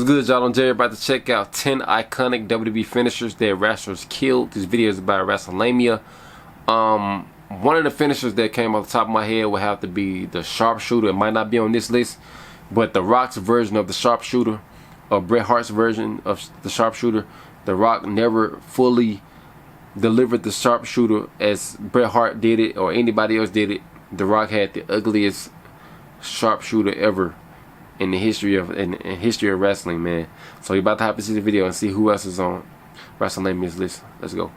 What's good, y'all? I'm Jerry, about to check out 10 iconic WWE finishers that wrestlers killed. This video is about WrestleMania. One of the finishers that came off the top of my head would have to be the sharpshooter. It might not be on this list, but The Rock's version of the sharpshooter, or Bret Hart's version of the sharpshooter. The Rock never fully delivered the sharpshooter as Bret Hart did it or anybody else did it. The Rock had the ugliest sharpshooter ever in the history of wrestling, man. So you're about to have to see the video and see who else is on WrestleMania's list. Let's go.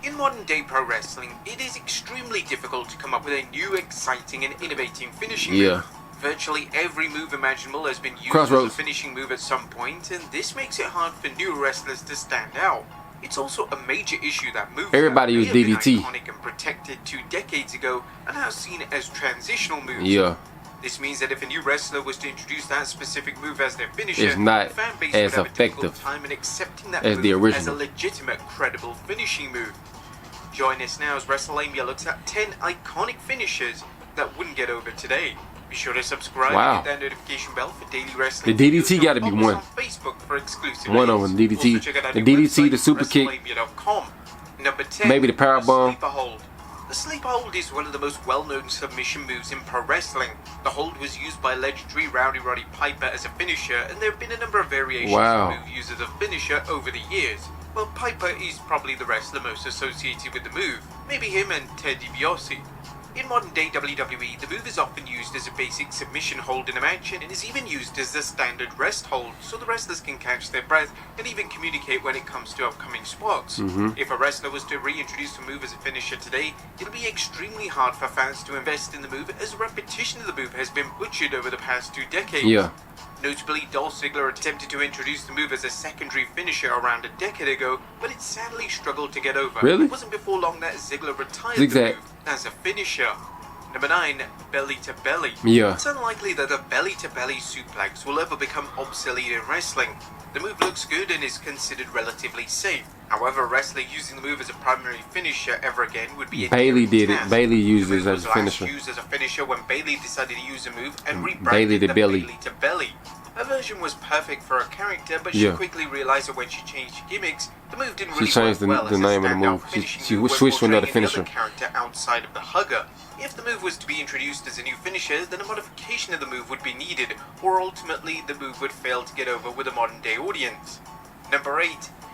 In modern day pro wrestling, it is extremely difficult to come up with a new, exciting and innovating finishing move. Virtually every move imaginable has been used as a finishing move at some point, and this makes it hard for new wrestlers to stand out. It's also a major issue that moves everybody used DDT, iconic and protected 2 decades ago, are now seen as transitional moves. This means that if a new wrestler was to introduce that specific move as their finisher, it's not the fan base as would have effective a difficult time in accepting that as move the original as a legitimate, credible finishing move. Join us now as WrestleMania looks at 10 iconic finishers that wouldn't get over today. Be sure to subscribe and hit that notification bell for daily wrestling. The DDT got to be one. On Facebook for exclusive one of them. DDT, the DDT, the super kick, Number 10, maybe the powerbomb. The sleeper hold is one of the most well-known submission moves in pro wrestling. The hold was used by legendary Rowdy Roddy Piper as a finisher, and there have been a number of variations of the move used as a finisher over the years. Well, Piper is probably the wrestler most associated with the move, maybe him and Ted DiBiase. In modern day WWE, the move is often used as a basic submission hold in a match, and is even used as the standard rest hold, so the wrestlers can catch their breath and even communicate when it comes to upcoming spots. If a wrestler was to reintroduce the move as a finisher today, it'll be extremely hard for fans to invest in the move, as repetition of the move has been butchered over the past 2 decades. Notably, Dolph Ziggler attempted to introduce the move as a secondary finisher around a decade ago, but it sadly struggled to get over. It wasn't before long that Ziggler retired the move as a finisher. Number 9, belly to belly. It's unlikely that a belly to belly suplex will ever become obsolete in wrestling. The move looks good and is considered relatively safe. However, a wrestler using the move as a primary finisher ever again would be a Bailey did it. Bailey used it as a finisher. Used as a finisher when Bailey decided to use a move and rebranded the Bailey to belly. Her version was perfect for her character, but she quickly realized that when she changed gimmicks, the move didn't really work well the name of the move. She switched to another finisher. Character outside of the hugger. If the move was to be introduced as a new finisher, then a modification of the move would be needed, or ultimately the move would fail to get over with a modern day audience. Number 8,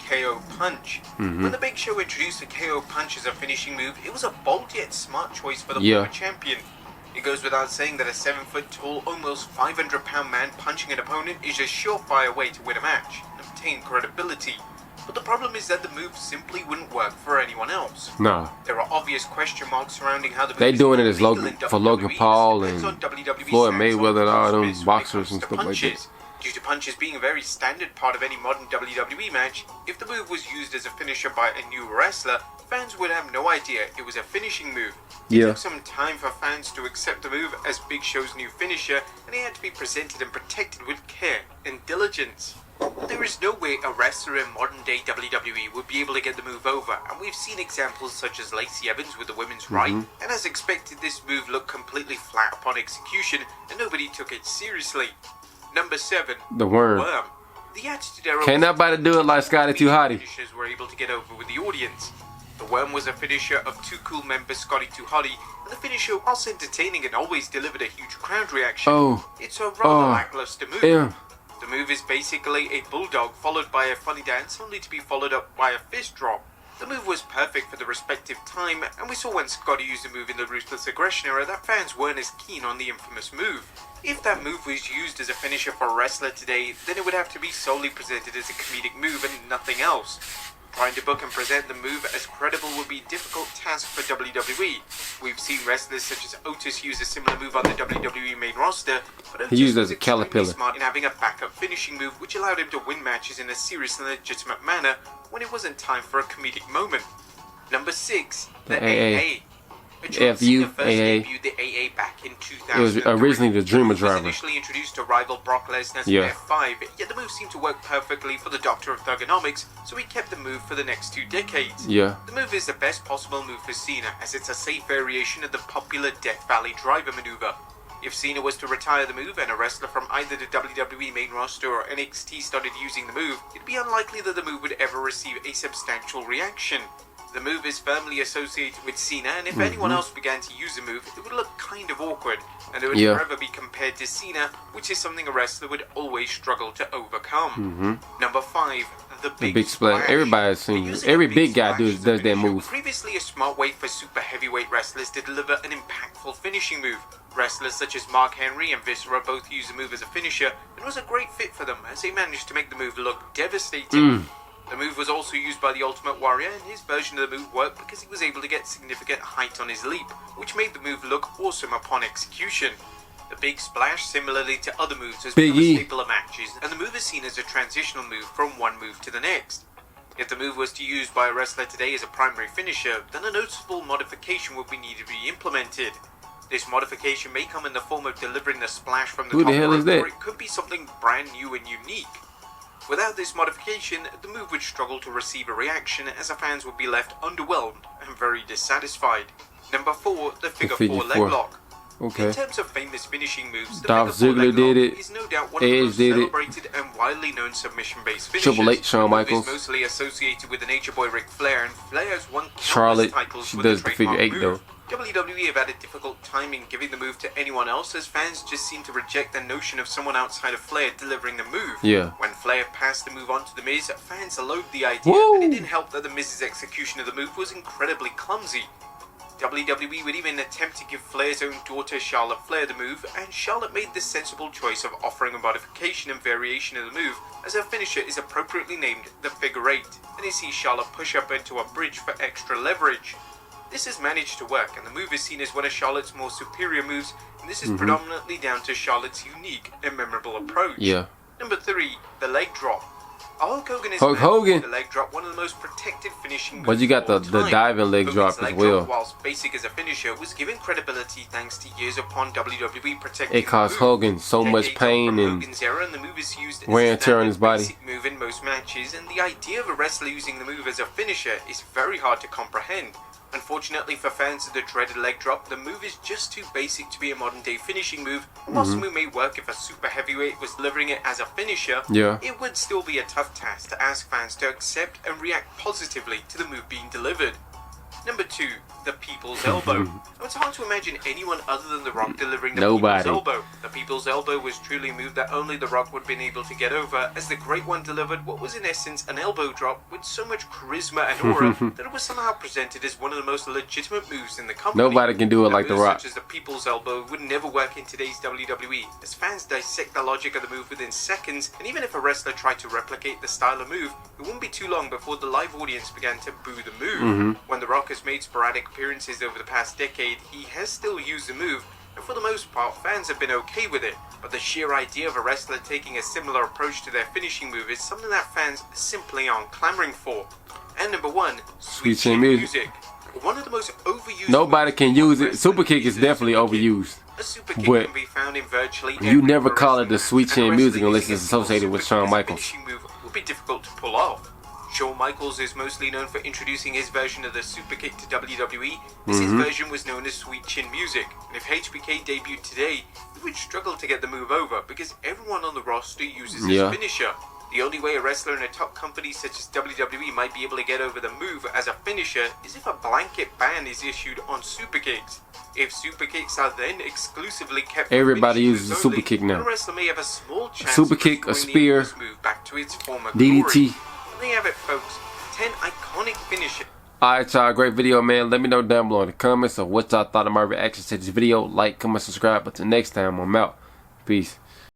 KO Punch. When the Big Show introduced the KO Punch as a finishing move, it was a bold yet smart choice for the former champion. It goes without saying that a 7-foot-tall, almost 500-pound man punching an opponent is a surefire way to win a match and obtain credibility. But the problem is that the move simply wouldn't work for anyone else. There are obvious question marks surrounding how the move doing it as for Logan Paul and Floyd Mayweather and all them boxers and stuff like that. Due to punches being a very standard part of any modern WWE match, if the move was used as a finisher by a new wrestler, fans would have no idea it was a finishing move. It took some time for fans to accept the move as Big Show's new finisher, and it had to be presented and protected with care and diligence. There is no way a wrestler in modern day WWE would be able to get the move over, and we've seen examples such as Lacey Evans with the women's right, and as expected this move looked completely flat upon execution and nobody took it seriously. Number 7, the Worm. The Attitude Era. Can't nobody do it like Scotty 2 Hotty. Finishers were able to get over with the audience. The Worm was a finisher of Too Cool member Scotty 2 Hotty, and the finisher, whilst entertaining and always delivered a huge crowd reaction, it's a rather lackluster move. The move is basically a bulldog followed by a funny dance, only to be followed up by a fist drop. The move was perfect for the respective time, and we saw when Scotty used the move in the Ruthless Aggression era that fans weren't as keen on the infamous move. If that move was used as a finisher for a wrestler today, then it would have to be solely presented as a comedic move and nothing else. Trying to book and present the move as credible would be a difficult task for WWE. We've seen wrestlers such as Otis use a similar move on the WWE main roster, but Otis he used it was as a caterpillar. Smart in having a backup finishing move which allowed him to win matches in a serious and legitimate manner when it wasn't time for a comedic moment. Number 6, the AA. FU-AA. The AA back in 2000. It was originally the Dreamer Driver. Driver. Initially introduced to rival Brock Lesnar's F5, yet the move seemed to work perfectly for the Doctor of Thugonomics, so he kept the move for the next 2 decades. The move is the best possible move for Cena, as it's a safe variation of the popular Death Valley Driver maneuver. If Cena was to retire the move and a wrestler from either the WWE main roster or NXT started using the move, it'd be unlikely that the move would ever receive a substantial reaction. The move is firmly associated with Cena, and if anyone else began to use the move, it would look kind of awkward, and it would forever be compared to Cena, which is something a wrestler would always struggle to overcome. Number 5. The big splash. Everybody's seen it. Every big guy does that move. Previously a smart way for super heavyweight wrestlers to deliver an impactful finishing move. Wrestlers such as Mark Henry and Viscera both use the move as a finisher, and was a great fit for them as they managed to make the move look devastating. The move was also used by the Ultimate Warrior, and his version of the move worked because he was able to get significant height on his leap, which made the move look awesome upon execution. The big splash, similarly to other moves, has become a staple of matches, and the move is seen as a transitional move from one move to the next. If the move was to be used by a wrestler today as a primary finisher, then a noticeable modification would be needed to be implemented. This modification may come in the form of delivering the splash from the top rope, or it could be something brand new and unique. Without this modification, the move would struggle to receive a reaction, as the fans would be left underwhelmed and very dissatisfied. Number 4, the figure 4 leg lock. In terms of famous finishing moves, the Dolph Ziggler did it. Is no doubt one of the most celebrated and widely known submission-based finishers. Triple H, Shawn Michaels. Is mostly associated with the Nature Boy Ric Flair, and Flair has won Charlotte. titles She with does the the figure 8 though. WWE have had a difficult time in giving the move to anyone else, as fans just seem to reject the notion of someone outside of Flair delivering the move. When Flair passed the move on to The Miz, fans loathed the idea, and it didn't help that The Miz's execution of the move was incredibly clumsy. WWE would even attempt to give Flair's own daughter Charlotte Flair the move, and Charlotte made the sensible choice of offering a modification and variation of the move, as her finisher is appropriately named the figure 8, and it sees Charlotte push up into a bridge for extra leverage. This has managed to work, and the move is seen as one of Charlotte's more superior moves, and this is predominantly down to Charlotte's unique and memorable approach. Number 3, the leg drop. Hulk Hogan is the leg drop, one of the most protected finishing moves. But you got the diving leg drop as well. Drop, whilst basic as a finisher, was given credibility thanks to years upon WWE protecting it caused Hogan so much pain and the move is used wear and tear on his body. Move in most matches, and the idea of a wrestler using the move as a finisher is very hard to comprehend. Unfortunately for fans of the dreaded leg drop, the move is just too basic to be a modern day finishing move, and whilst the move may work if a super heavyweight was delivering it as a finisher, it would still be a tough task to ask fans to accept and react positively to the move being delivered. Number 2, the People's Elbow. It's hard to imagine anyone other than The Rock delivering the People's Elbow. The People's Elbow was truly a move that only The Rock would have been able to get over, as the Great One delivered what was in essence an elbow drop with so much charisma and aura that it was somehow presented as one of the most legitimate moves in the company. Nobody can do it like The Rock. Such as the People's Elbow would never work in today's WWE, as fans dissect the logic of the move within seconds, and even if a wrestler tried to replicate the style of move, it wouldn't be too long before the live audience began to boo the move. When The Rock has made sporadic appearances over the past decade, he has still used the move, and for the most part, fans have been okay with it. But the sheer idea of a wrestler taking a similar approach to their finishing move is something that fans simply aren't clamoring for. And number 1, Sweet Chin Music. One of the most overused. Nobody can use it. Super kick is definitely overused. A super kick can be found in virtually every you never call it the Sweet Chin Music unless it's associated with Shawn Michaels. Finishing move would be difficult to pull off. Shawn Michaels is mostly known for introducing his version of the super kick to WWE, as his version was known as Sweet Chin Music, and if HBK debuted today, he would struggle to get the move over because everyone on the roster uses his finisher. The only way a wrestler in a top company such as WWE might be able to get over the move as a finisher is if a blanket ban is issued on super kicks. If super kicks are then exclusively kept, everybody uses a super kick now. A wrestler may have a small chance super kick, a spear, move back to its former DDT. Glory. There you have it, folks. 10 iconic finishes. Alright, y'all, great video, man. Let me know down below in the comments of what y'all thought of my reactions to this video. Like, comment, subscribe. But till next time, I'm out. Peace.